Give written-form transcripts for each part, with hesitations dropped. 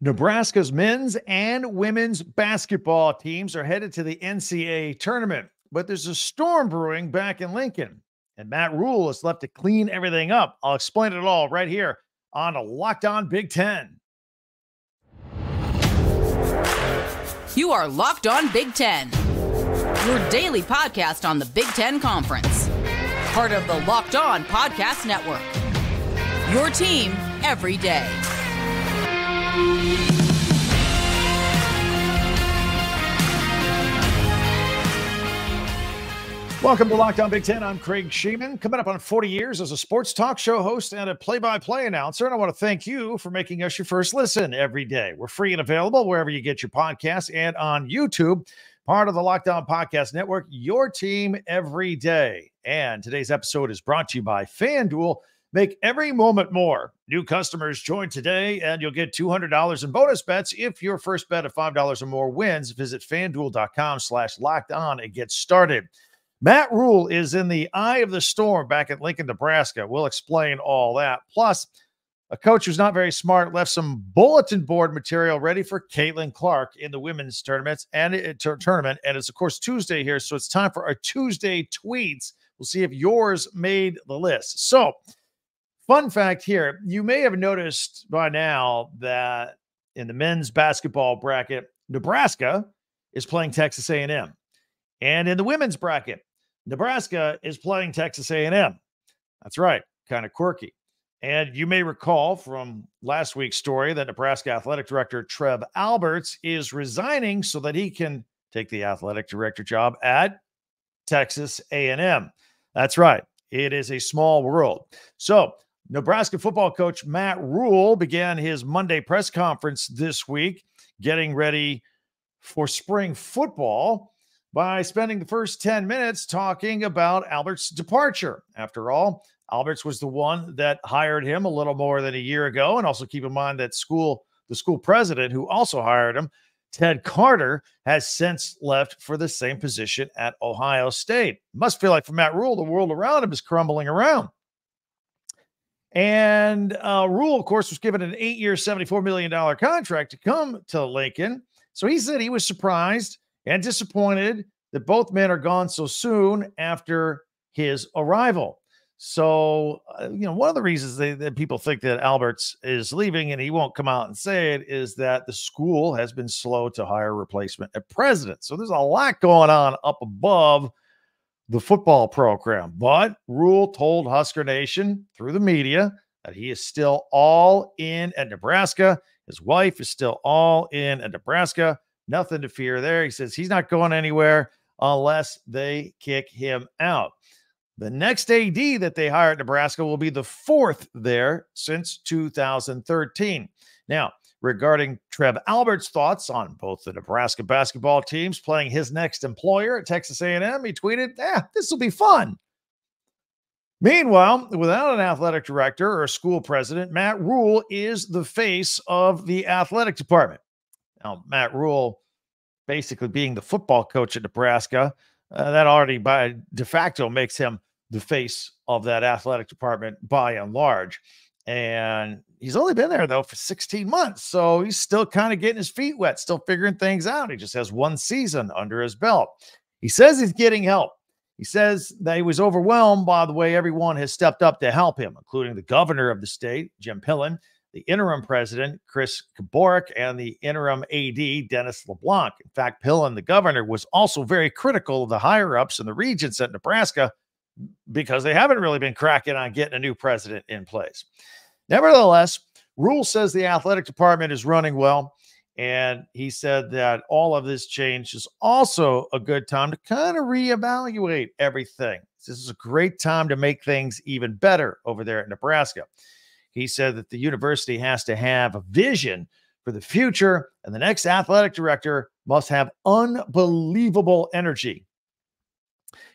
Nebraska's men's and women's basketball teams are headed to the NCAA Tournament, but there's a storm brewing back in Lincoln, and Matt Rhule is left to clean everything up. I'll explain it all right here on a Locked On Big Ten. You are Locked On Big Ten, your daily podcast on the Big Ten Conference, part of the Locked On Podcast Network, your team every day. Welcome to Locked On Big Ten. I'm Craig Sheeman, coming up on 40 years as a sports talk show host and a play-by-play announcer, and I want to thank you for making us your first listen every day. We're free and available wherever you get your podcasts and on YouTube, part of the Locked On Podcast Network, your team every day. And today's episode is brought to you by FanDuel. Make every moment more. New customers join today, and you'll get $200 in bonus bets if your first bet of $5 or more wins. Visit FanDuel.com/lockedon and get started. Matt Rhule is in the eye of the storm back at Lincoln, Nebraska. We'll explain all that. Plus, a coach who's not very smart left some bulletin board material ready for Caitlin Clark in the women's tournament. And it's, of course, Tuesday here, so it's time for our Tuesday tweets. We'll see if yours made the list. So, fun fact here, you may have noticed by now that in the men's basketball bracket, Nebraska is playing Texas A&M. And in the women's bracket, Nebraska is playing Texas A&M. That's right, kind of quirky. And you may recall from last week's story that Nebraska Athletic Director Trev Alberts is resigning so that he can take the athletic director job at Texas A&M. That's right, it is a small world. So, Nebraska football coach Matt Rhule began his Monday press conference this week, getting ready for spring football by spending the first 10 minutes talking about Alberts' departure. After all, Alberts was the one that hired him a little more than a year ago. And also keep in mind that the school president who also hired him, Ted Carter, has since left for the same position at Ohio State. Must feel like for Matt Rhule, the world around him is crumbling around. And Rhule, of course, was given an 8-year, $74 million contract to come to Lincoln. So he said he was surprised and disappointed that both men are gone so soon after his arrival. So, one of the reasons that people think that Alberts is leaving, and he won't come out and say it, is that the school has been slow to hire a replacement at president. So there's a lot going on up above the football program. But Rhule told Husker Nation through the media that he is still all in at Nebraska. His wife is still all in at Nebraska. Nothing to fear there. He says he's not going anywhere unless they kick him out. The next AD that they hire at Nebraska will be the fourth there since 2013. Now, regarding Trev Alberts' thoughts on both the Nebraska basketball teams playing his next employer at Texas A&M, he tweeted, this will be fun. Meanwhile, without an athletic director or a school president, Matt Rhule is the face of the athletic department. Now, Matt Rhule basically being the football coach at Nebraska, that already by de facto makes him the face of that athletic department by and large. And he's only been there, though, for 16 months. So he's still kind of getting his feet wet, still figuring things out. He just has one season under his belt. He says he's getting help. He says that he was overwhelmed by the way everyone has stepped up to help him, including the governor of the state, Jim Pillen, the interim president, Chris Kaborik, and the interim AD, Dennis LeBlanc. In fact, Pillen, the governor, was also very critical of the higher-ups and the regents at Nebraska because they haven't really been cracking on getting a new president in place. Nevertheless, Rhule says the athletic department is running well, and he said that all of this change is also a good time to kind of reevaluate everything. This is a great time to make things even better over there at Nebraska. He said that the university has to have a vision for the future, and the next athletic director must have unbelievable energy.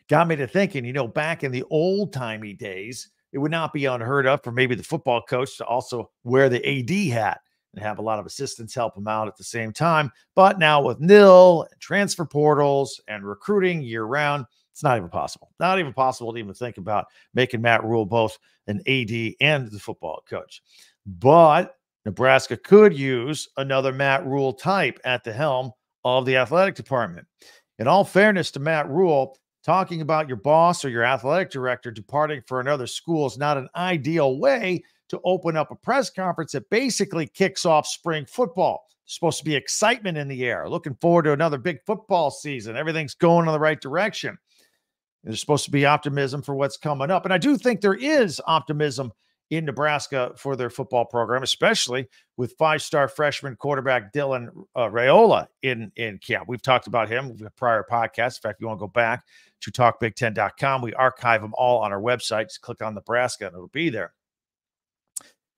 Got me to thinking, back in the old-timey days, it would not be unheard of for maybe the football coach to also wear the AD hat and have a lot of assistants help him out at the same time. But now with NIL, and transfer portals, and recruiting year-round, it's not even possible. Not even possible to even think about making Matt Rhule both an AD and the football coach. But Nebraska could use another Matt Rhule type at the helm of the athletic department. In all fairness to Matt Rhule, talking about your boss or your athletic director departing for another school is not an ideal way to open up a press conference that basically kicks off spring football. There's supposed to be excitement in the air. Looking forward to another big football season. Everything's going in the right direction. There's supposed to be optimism for what's coming up. And I do think there is optimism in Nebraska for their football program, especially with five-star freshman quarterback Dylan Raiola in camp. We've talked about him in prior podcasts. In fact, if you want to go back to talkbig10.com, we archive them all on our website. Just click on Nebraska and it'll be there.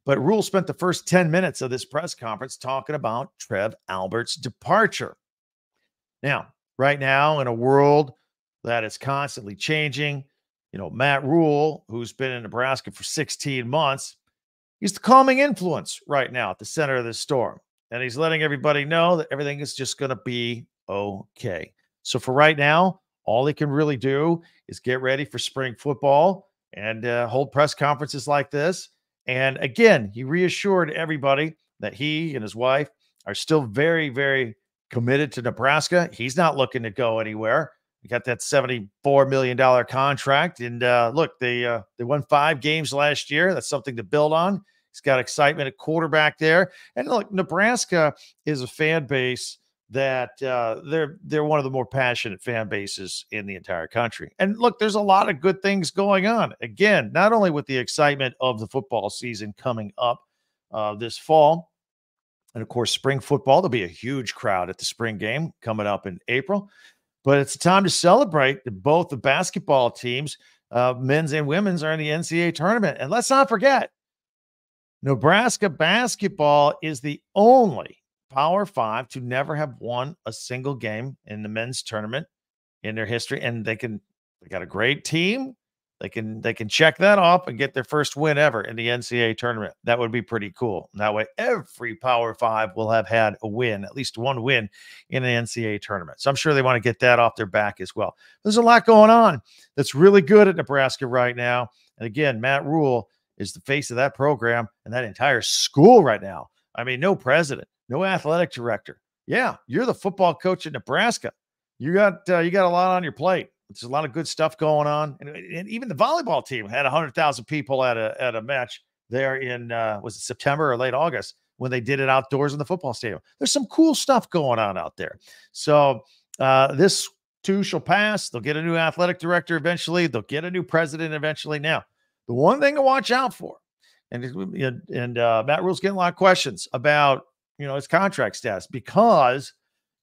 But Rhule spent the first 10 minutes of this press conference talking about Trev Alberts' departure. Now, right now, in a world that is constantly changing, Matt Rhule, who's been in Nebraska for 16 months, he's the calming influence right now at the center of this storm. And he's letting everybody know that everything is just going to be okay. So for right now, all he can really do is get ready for spring football and hold press conferences like this. And again, he reassured everybody that he and his wife are still very, very committed to Nebraska. He's not looking to go anywhere. He got that $74 million contract. And look, they won 5 games last year. That's something to build on. He's got excitement at quarterback there. And look, Nebraska is a fan base that they're one of the more passionate fan bases in the entire country. And look, there's a lot of good things going on. Again, not only with the excitement of the football season coming up this fall, and of course, spring football, there'll be a huge crowd at the spring game coming up in April. But it's a time to celebrate that both the basketball teams, men's and women's, are in the NCAA tournament. And let's not forget, Nebraska basketball is the only Power 5 to never have won a single game in the men's tournament in their history. And they got a great team. They can check that off and get their first win ever in the NCAA tournament. That would be pretty cool. That way, every Power 5 will have had a win, at least one win in the NCAA tournament. So I'm sure they want to get that off their back as well. There's a lot going on that's really good at Nebraska right now. And again, Matt Rhule is the face of that program and that entire school right now. I mean, no president, no athletic director. Yeah, you're the football coach at Nebraska. You got a lot on your plate. There's a lot of good stuff going on. And even the volleyball team had 100,000 people at a match there in, was it September or late August when they did it outdoors in the football stadium. There's some cool stuff going on out there. So this too shall pass. They'll get a new athletic director eventually. They'll get a new president eventually. Now, the one thing to watch out for, and Matt Rhule's getting a lot of questions about, his contract status, because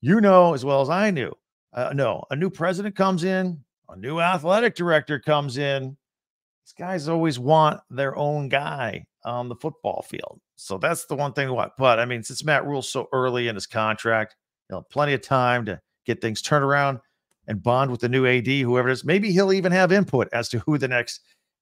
as well as I knew, a new president comes in, a new athletic director comes in. These guys always want their own guy on the football field. So that's the one thing to watch. But I mean, since Matt Rhule's so early in his contract, plenty of time to get things turned around and bond with the new AD, whoever it is. Maybe he'll even have input as to who the next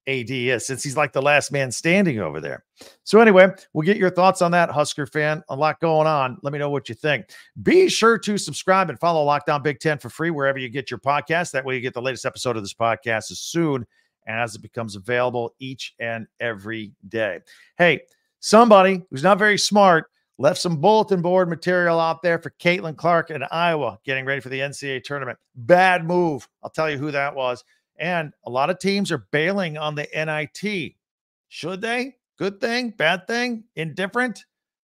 AD is, since he's like the last man standing over there. So anyway, we'll get your thoughts on that, Husker fan. A lot going on. Let me know what you think. Be sure to subscribe and follow Locked On Big Ten for free wherever you get your podcast. That way you get the latest episode of this podcast as soon as it becomes available each and every day. Hey, somebody who's not very smart left some bulletin board material out there for Caitlin Clark in Iowa getting ready for the NCAA tournament. Bad move. I'll tell you who that was. And a lot of teams are bailing on the NIT. Should they? Good thing? Bad thing? Indifferent?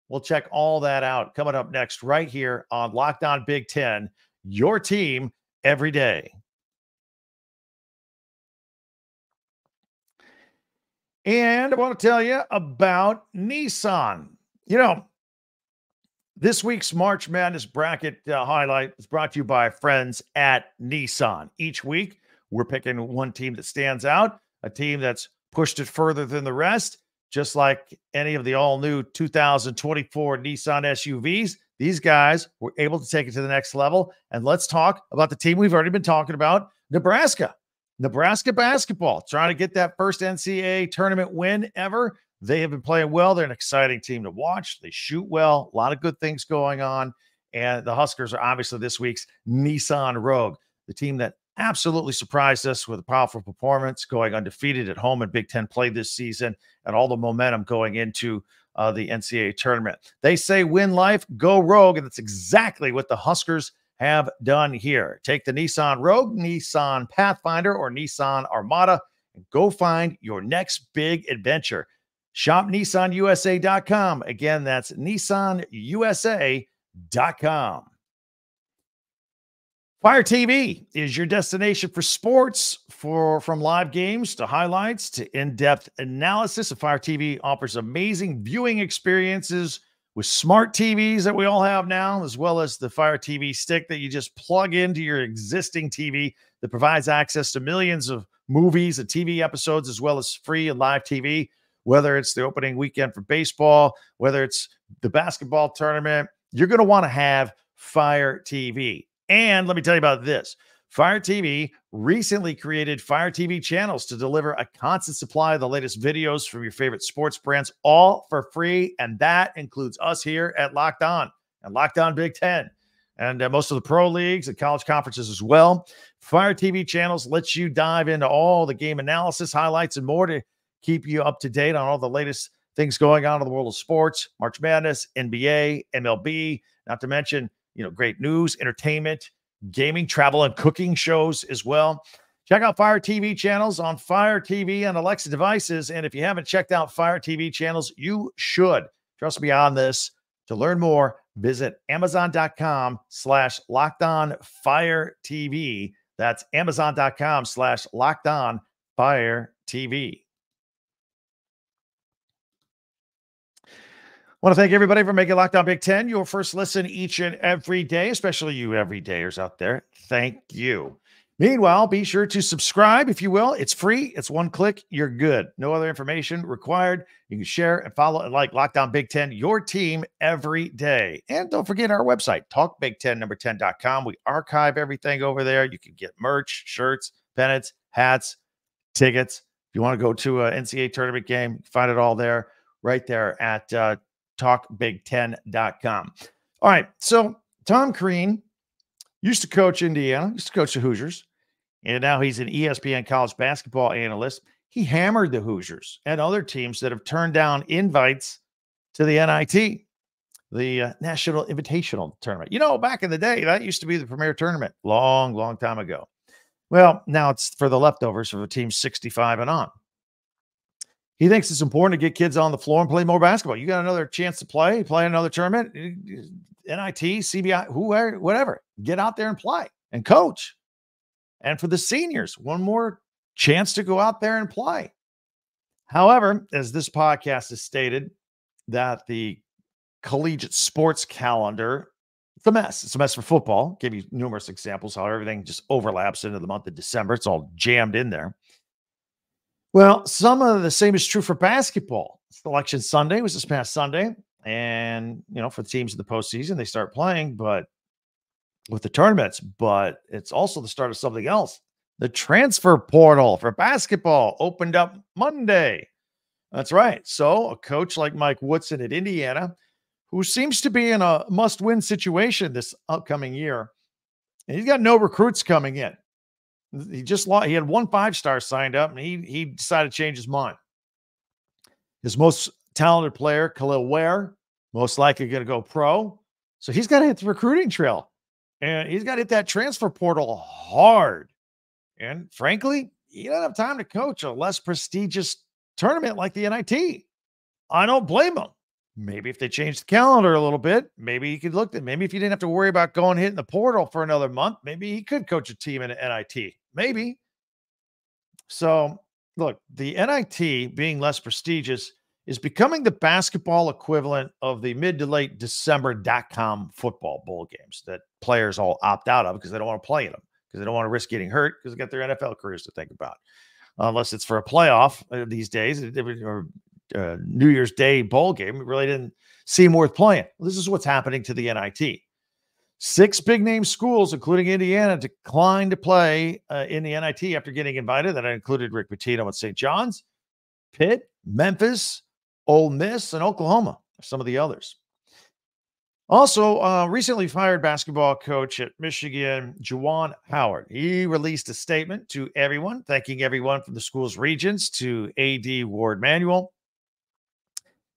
We'll check all that out coming up next right here on Locked On Big Ten, your team every day. And I want to tell you about Nissan. This week's March Madness bracket highlight is brought to you by friends at Nissan. Each week, we're picking one team that stands out, a team that's pushed it further than the rest, just like any of the all-new 2024 Nissan SUVs. These guys were able to take it to the next level. And let's talk about the team we've already been talking about, Nebraska. Nebraska basketball, trying to get that first NCAA tournament win ever. They have been playing well. They're an exciting team to watch. They shoot well. A lot of good things going on. And the Huskers are obviously this week's Nissan Rogue, the team that absolutely surprised us with a powerful performance, going undefeated at home in Big Ten play this season, and all the momentum going into the NCAA tournament. They say win life, go Rogue, and that's exactly what the Huskers have done here. Take the Nissan Rogue, Nissan Pathfinder, or Nissan Armada and go find your next big adventure. Shop NissanUSA.com. Again, that's NissanUSA.com. Fire TV is your destination for sports, from live games to highlights to in-depth analysis. Fire TV offers amazing viewing experiences with smart TVs that we all have now, as well as the Fire TV stick that you just plug into your existing TV that provides access to millions of movies and TV episodes, as well as free and live TV, whether it's the opening weekend for baseball, whether it's the basketball tournament. You're going to want to have Fire TV. And let me tell you about this. Fire TV recently created Fire TV channels to deliver a constant supply of the latest videos from your favorite sports brands, all for free. And that includes us here at Locked On and Locked On Big Ten, and most of the pro leagues and college conferences as well. Fire TV channels lets you dive into all the game analysis, highlights, and more to keep you up to date on all the latest things going on in the world of sports, March Madness, NBA, MLB, not to mention, great news, entertainment, gaming, travel, and cooking shows as well. Check out Fire TV channels on Fire TV and Alexa devices. And if you haven't checked out Fire TV channels, you should. Trust me on this. To learn more, visit Amazon.com/LockedOnFireTV. That's Amazon.com/LockedOnFireTV. I want to thank everybody for making Locked On Big Ten your first listen each and every day, especially you everydayers out there. Thank you. Meanwhile, be sure to subscribe, if you will. It's free. It's one click. You're good. No other information required. You can share and follow and like Locked On Big Ten, your team every day. And don't forget our website, talkbig1010.com. We archive everything over there. You can get merch, shirts, pennants, hats, tickets. If you want to go to an NCAA tournament game, find it all there, right there at talkbig10.com. All right. So Tom Crean used to coach Indiana, used to coach the Hoosiers, and now he's an ESPN college basketball analyst. He hammered the Hoosiers and other teams that have turned down invites to the NIT, the National Invitational Tournament. Back in the day, that used to be the premier tournament, long, long time ago. Well, now it's for the leftovers for the team 65 and on. He thinks it's important to get kids on the floor and play more basketball. You got another chance to play another tournament, NIT, CBI, whoever, whatever. Get out there and play and coach. And for the seniors, one more chance to go out there and play. However, as this podcast has stated, that the collegiate sports calendar, it's a mess. It's a mess for football. Give you numerous examples how everything just overlaps into the month of December. It's all jammed in there. Well, some of the same is true for basketball. Selection Sunday was this past Sunday. And, for the teams in the postseason, they start playing, but with the tournaments, but it's also the start of something else. The transfer portal for basketball opened up Monday. That's right. So a coach like Mike Woodson at Indiana, who seems to be in a must-win situation this upcoming year, and he's got no recruits coming in. He just lost. He had one 5-star signed up, and he decided to change his mind. His most talented player, Khalil Ware, most likely going to go pro. So he's got to hit the recruiting trail, and he's got to hit that transfer portal hard. And frankly, he doesn't have time to coach a less prestigious tournament like the NIT. I don't blame him. Maybe if they changed the calendar a little bit, maybe he could look at, maybe if you didn't have to worry about going hitting the portal for another month, maybe he could coach a team in an NIT. Maybe. So look, the NIT being less prestigious is becoming the basketball equivalent of the mid to late December.com football bowl games that players all opt out of because they don't want to play in them, because they don't want to risk getting hurt, because they got their NFL careers to think about. Unless it's for a playoff these days, or New Year's Day bowl game, it really didn't seem worth playing. Well, this is what's happening to the NIT. 6 big-name schools, including Indiana, declined to play in the NIT after getting invited. That included Rick Pitino at St. John's, Pitt, Memphis, Ole Miss, and Oklahoma, some of the others. Also, recently fired basketball coach at Michigan, Juwan Howard. He released a statement to everyone, thanking everyone from the school's regents to AD Ward Manuel.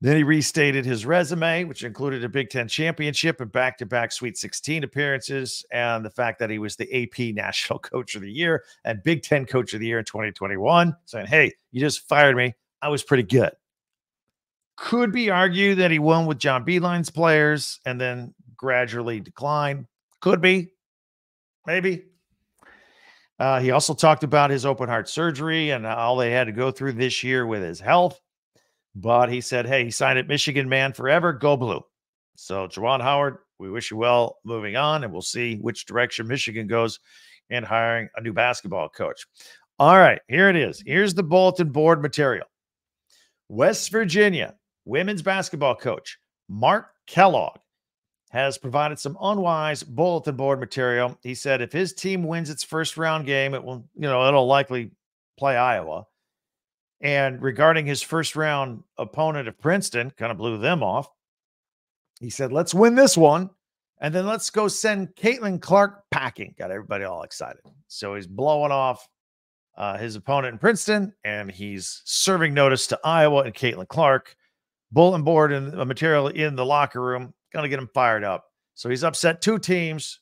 Then he restated his resume, which included a Big Ten championship and back-to-back Sweet 16 appearances, and the fact that he was the AP National Coach of the Year and Big Ten Coach of the Year in 2021, saying, hey, you just fired me. I was pretty good. Could be argued that he won with John Beilein's players and then gradually declined. Could be. Maybe. He also talked about his open heart surgery and all they had to go through this year with his health. But he said, hey, he signed at Michigan, man, forever. Go blue. So, Juwan Howard, we wish you well moving on, and we'll see which direction Michigan goes in hiring a new basketball coach. All right, here it is. Here's the bulletin board material. West Virginia women's basketball coach Mark Kellogg has provided some unwise bulletin board material. He said if his team wins its first round game, it will, it'll likely play Iowa. And regarding his first round opponent of Princeton, kind of blew them off. He said, let's win this one. And then let's go send Caitlin Clark packing. Got everybody all excited. So he's blowing off his opponent in Princeton, and he's serving notice to Iowa and Caitlin Clark. Bulletin board and material in the locker room. Going to get him fired up. So he's upset two teams.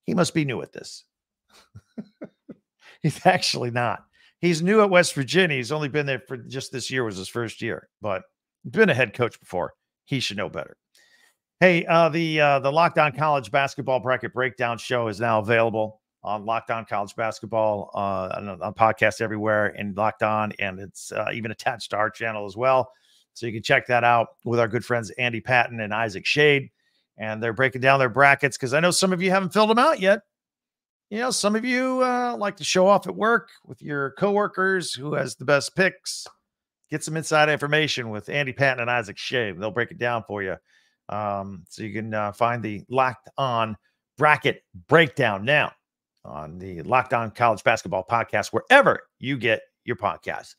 He must be new at this. He's actually not. He's new at West Virginia. He's only been there for just this year was his first year, but he's been a head coach before. He should know better. Hey, the Locked On College Basketball Bracket Breakdown show is now available on Locked On College Basketball on podcasts everywhere and Locked On, and it's even attached to our channel as well. So you can check that out with our good friends Andy Patton and Isaac Shade, and they're breaking down their brackets because I know some of you haven't filled them out yet. Some of you like to show off at work with your coworkers who has the best picks. Get some inside information with Andy Patton and Isaac Shade. They'll break it down for you. So you can find the Locked On Bracket Breakdown now on the Locked On College Basketball Podcast, wherever you get your podcasts.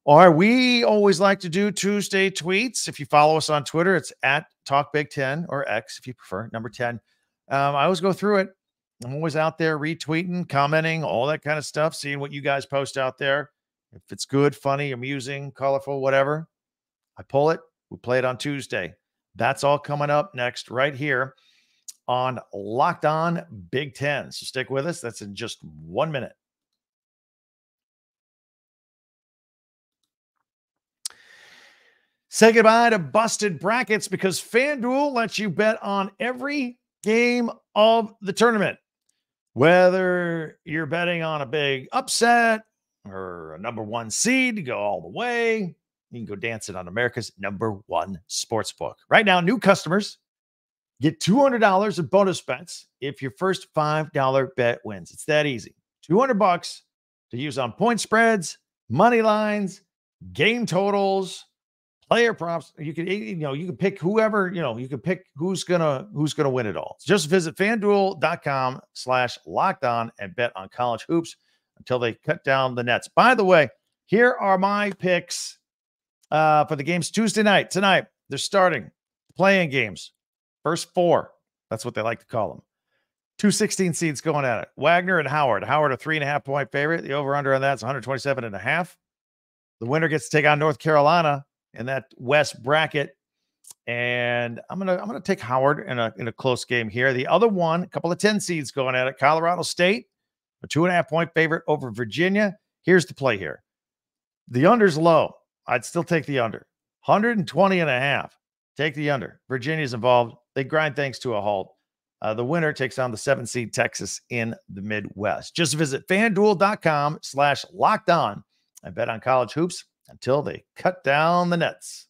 Or we always like to do Tuesday tweets. If you follow us on Twitter, it's at Talk Big Ten, or X if you prefer, number 10. I always go through it. I'm always out there retweeting, commenting, all that kind of stuff, seeing what you guys post out there. If it's good, funny, amusing, colorful, whatever, I pull it. We play it on Tuesday. That's all coming up next right here on Locked On Big Ten. So stick with us. That's in just 1 minute. Say goodbye to busted brackets because FanDuel lets you bet on every game of the tournament. Whether you're betting on a big upset or a number one seed to go all the way, you can go dancing on America's number one sportsbook. Right now, new customers get $200 in bonus bets if your first $5 bet wins. It's that easy. $200 to use on point spreads, money lines, game totals, player props. You can pick whoever, you can pick who's gonna win it all. Just visit FanDuel.com/lockedon and bet on college hoops until they cut down the nets. By the way, here are my picks for the games Tuesday night. Tonight, they're starting playing games. First four. That's what they like to call them. 2 16 seeds going at it. Wagner and Howard. Howard, a 3.5-point favorite. The over-under on that's 127.5. The winner gets to take on North Carolina in that West bracket. And I'm gonna take Howard in a close game here. The other one, a couple of 10 seeds going at it. Colorado State, a 2.5-point favorite over Virginia. Here's the play here. The under's low. I'd still take the under. 120.5. Take the under. Virginia's involved. They grind things to a halt. The winner takes on the 7-seed Texas in the Midwest. Just visit FanDuel.com/lockedon and bet on college hoops until they cut down the nets.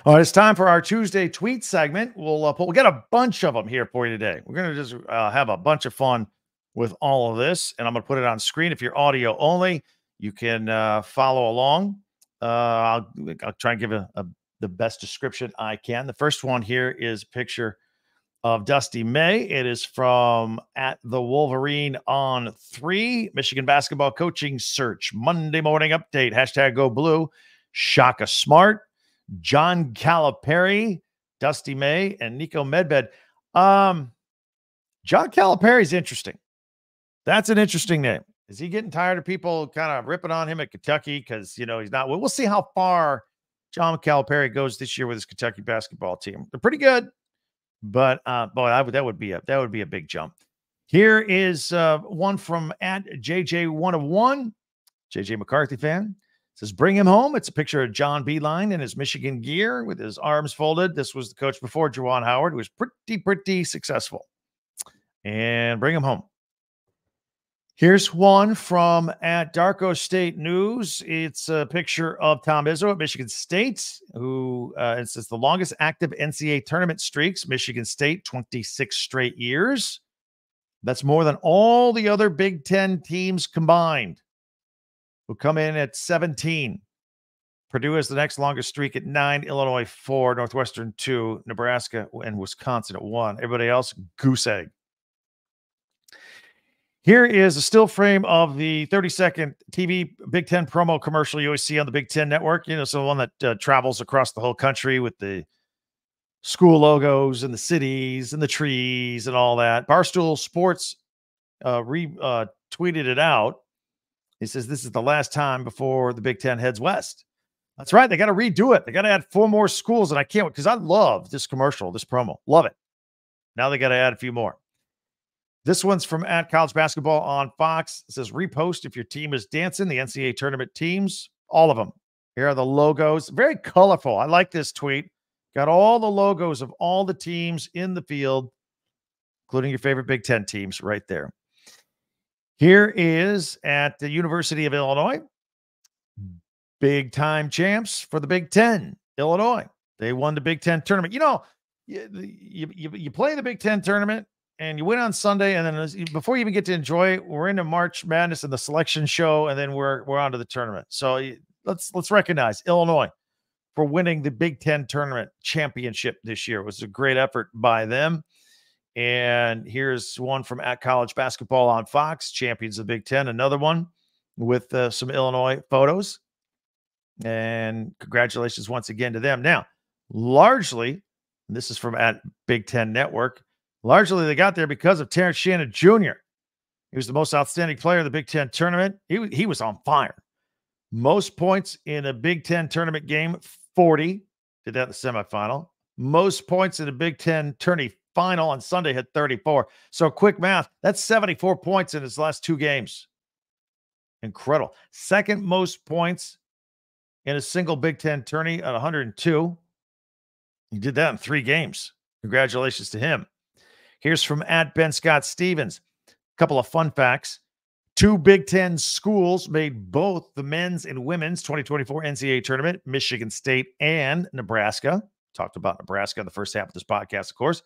All right, it's time for our Tuesday tweet segment. We'll get a bunch of them here for you today. We're going to just have a bunch of fun with all of this, and I'm going to put it on screen. If you're audio only, you can follow along. I'll try and give the best description I can. The first one here is a picture of Dusty May. It is from at the Wolverine on 3, Michigan basketball coaching search, Monday morning update, hashtag go blue, Shaka Smart, John Calipari, Dusty May, and Nico Medved. John Calipari is interesting. That's an interesting name. Is he getting tired of people kind of ripping on him at Kentucky? Because, he's not. We'll see how far John Calipari goes this year with his Kentucky basketball team. They're pretty good, but boy, that would be a big jump. Here is one from at JJ101, JJ McCarthy fan. It says, bring him home. It's a picture of John Beeline in his Michigan gear with his arms folded. This was the coach before Juwan Howard, who was pretty successful. And bring him home. Here's one from at Darko State News. It's a picture of Tom Izzo at Michigan State, who it says the longest active NCAA tournament streaks, Michigan State, 26 straight years. That's more than all the other Big Ten teams combined, who come in at 17. Purdue has the next longest streak at 9, Illinois 4, Northwestern 2, Nebraska and Wisconsin at 1. Everybody else, goose egg. Here is a still frame of the 30-second TV Big Ten promo commercial you always see on the Big Ten Network. So the one that travels across the whole country with the school logos and the cities and the trees and all that. Barstool Sports tweeted it out. He says this is the last time before the Big Ten heads west. That's right. They got to redo it. They got to add 4 more schools, and I can't, because I love this commercial, this promo. Love it. Now they got to add a few more. This one's from at College Basketball on Fox. It says, repost if your team is dancing. The NCAA tournament teams, all of them. Here are the logos. Very colorful. I like this tweet. Got all the logos of all the teams in the field, including your favorite Big Ten teams right there. Here is at the University of Illinois. Big time champs for the Big Ten, Illinois. They won the Big Ten tournament. You play the Big Ten tournament, and you win on Sunday, and then before you even get to enjoy it, we're into March Madness and the selection show, and then we're on to the tournament. So let's recognize Illinois for winning the Big Ten tournament championship this year. It was a great effort by them. And here's one from at College Basketball on Fox, champions of the Big Ten, another one with some Illinois photos. And congratulations once again to them. Now, largely, this is from at Big Ten Network, largely they got there because of Terrence Shannon Jr. He was the most outstanding player in the Big Ten tournament. He was on fire. Most points in a Big Ten tournament game, 40. Did that in the semifinal. Most points in a Big Ten tourney final on Sunday, had 34. So quick math, that's 74 points in his last 2 games. Incredible. Second most points in a single Big Ten tourney at 102. He did that in 3 games. Congratulations to him. Here's from at Ben Scott Stevens. A couple of fun facts. 2 Big Ten schools made both the men's and women's 2024 NCAA tournament, Michigan State and Nebraska. Talked about Nebraska in the first half of this podcast, of course.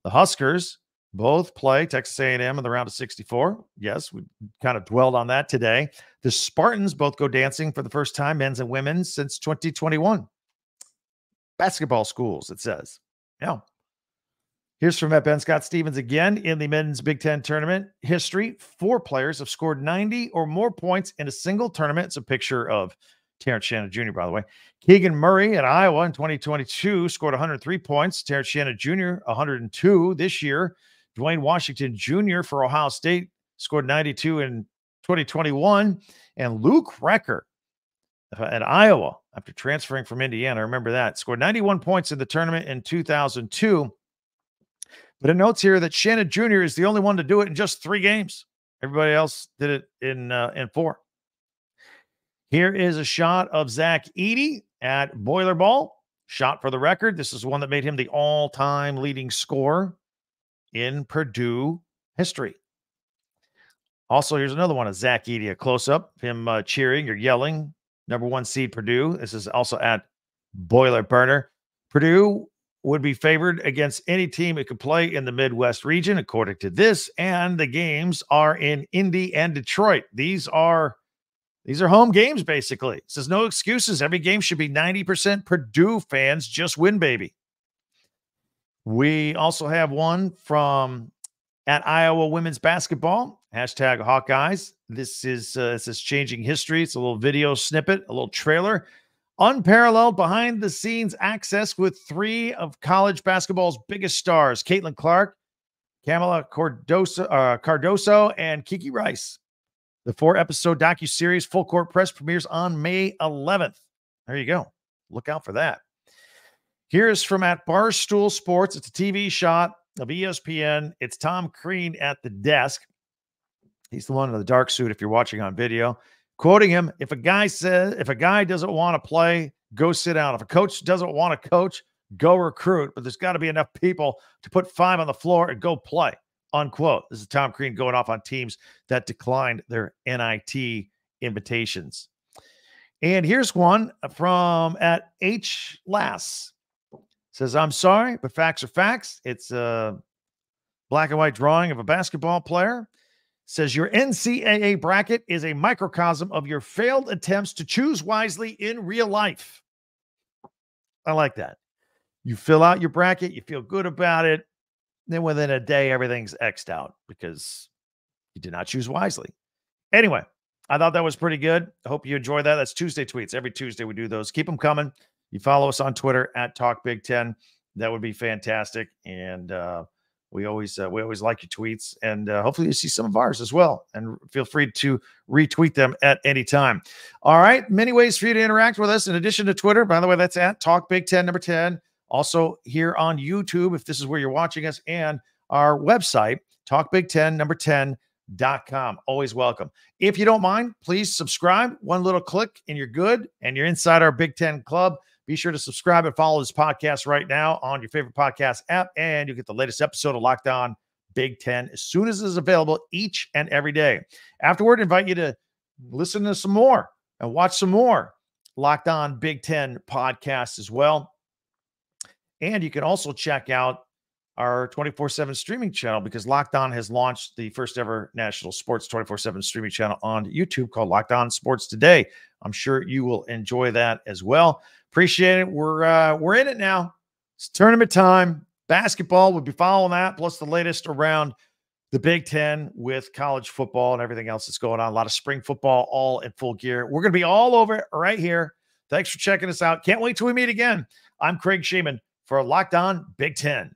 The Huskers both play Texas A&M in the round of 64. Yes, we kind of dwelled on that today. The Spartans both go dancing for the first time, men's and women's, since 2021. Basketball schools, it says. Yeah. Here's from Ben Scott Stevens again. In the men's Big Ten tournament history, 4 players have scored 90 or more points in a single tournament. It's a picture of Terrence Shannon Jr., by the way. Keegan Murray at Iowa in 2022 scored 103 points. Terrence Shannon Jr., 102 this year. Dwayne Washington Jr. for Ohio State scored 92 in 2021. And Luke Recker at Iowa, after transferring from Indiana, I remember that, scored 91 points in the tournament in 2002. But it notes here that Shannon Jr. is the only one to do it in just 3 games. Everybody else did it in 4. Here is a shot of Zach Edey at Boiler Ball. Shot for the record. This is one that made him the all-time leading scorer in Purdue history. Also, here's another one of Zach Edey, a close-up, him cheering or yelling. Number 1 seed Purdue. This is also at Boiler Burner. Purdue would be favored against any team it could play in the Midwest region, according to this, and the games are in Indy and Detroit. These are home games, basically. It says no excuses. Every game should be 90% Purdue fans. Just win, baby. We also have one from at Iowa women's basketball, hashtag Hawkeyes. This is changing history. It's a little video snippet, a little trailer. Unparalleled behind-the-scenes access with 3 of college basketball's biggest stars, Caitlin Clark, Kamala Cardoso, and Kiki Rice. The 4-episode docuseries Full Court Press premieres on May 11th. There you go. Look out for that. Here's from at Barstool Sports. It's a TV shot of ESPN. It's Tom Crean at the desk. He's the one in the dark suit if you're watching on video. Quoting him, if a guy doesn't want to play, go sit down. If a coach doesn't want to coach, go recruit. But there's got to be enough people to put 5 on the floor and go play, unquote. This is Tom Crean going off on teams that declined their NIT invitations. And here's one from at H. Lass. Says, I'm sorry, but facts are facts. It's a black and white drawing of a basketball player. Says your NCAA bracket is a microcosm of your failed attempts to choose wisely in real life. I like that. You fill out your bracket, you feel good about it. Then within a day, everything's X'd out because you did not choose wisely. Anyway, I thought that was pretty good. I hope you enjoy that. That's Tuesday tweets. Every Tuesday we do those. Keep them coming. You follow us on Twitter at Talk Big Ten. That would be fantastic. And we always like your tweets. And hopefully you see some of ours as well. And feel free to retweet them at any time. All right. Many ways for you to interact with us in addition to Twitter. By the way, that's at Talk Big Ten number 10. Also here on YouTube, if this is where you're watching us, and our website, talkbig10 number 10.com. Always welcome. If you don't mind, please subscribe. One little click and you're good. And you're inside our Big Ten club. Be sure to subscribe and follow this podcast right now on your favorite podcast app. And you'll get the latest episode of Locked On Big Ten as soon as it is available each and every day. Afterward, I invite you to listen to some more and watch some more Locked On Big Ten podcasts as well. And you can also check out our 24/7 streaming channel because Locked On has launched the first ever national sports 24/7 streaming channel on YouTube called Locked On Sports Today. I'm sure you will enjoy that as well. Appreciate it. We're in it now. It's tournament time. Basketball, we'll be following that, plus the latest around the Big Ten with college football and everything else that's going on. A lot of spring football, all in full gear. We're going to be all over it right here. Thanks for checking us out. Can't wait till we meet again. I'm Craig Sheeman for Locked On Big Ten.